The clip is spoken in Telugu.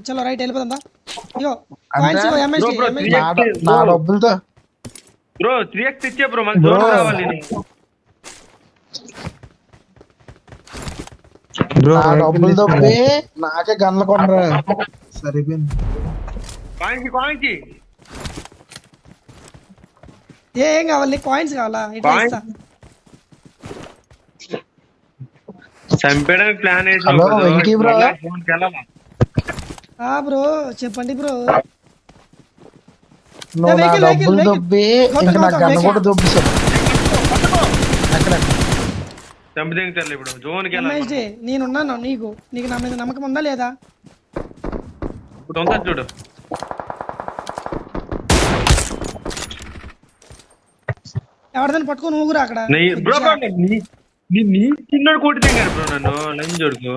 చలో రైట్ వెళ్ళిపోతుందా ఇగో కాయిన్స్ ఇగో ఎంఎస్డి నా డబ్బులతో బ్రో 3x ఇచ్చే బ్రో మనకి జోన్ రావాలి నా డబ్బులు తప్పి నాకే గన్లు కొనరా సరిపోయింది. కాయిన్స్ ఏం కావాలి కాయిన్స్ కావాలా ఇట్లా ఇస్తా చంపేయడానికి plan hello Venky bro bro చెప్పండి బ్రో నువ్వు నా వెహికల్, డబ్బులు వెహికల్. దొబ్బి గొట్ట, ఇంకా నా గొట్ట, గన్ను వెహికల్. కూడా దొబ్బిసాడు. ఎక్కడ చంపదేంగుతారు ఇప్పుడు జోన్కి ఎంఎస్డి నేనున్నాను నీకు నీకు నా మీద నమ్మకం ఉందా లేదా ఇప్పుడు ఉంటుంది చూడు ఎవరిదని పట్టుకొని ఊగురా అక్కడ బ్రో నీ చిన్నోడు కొట్టి తెంగారు బ్రో నన్ను లైన్ జోడుకు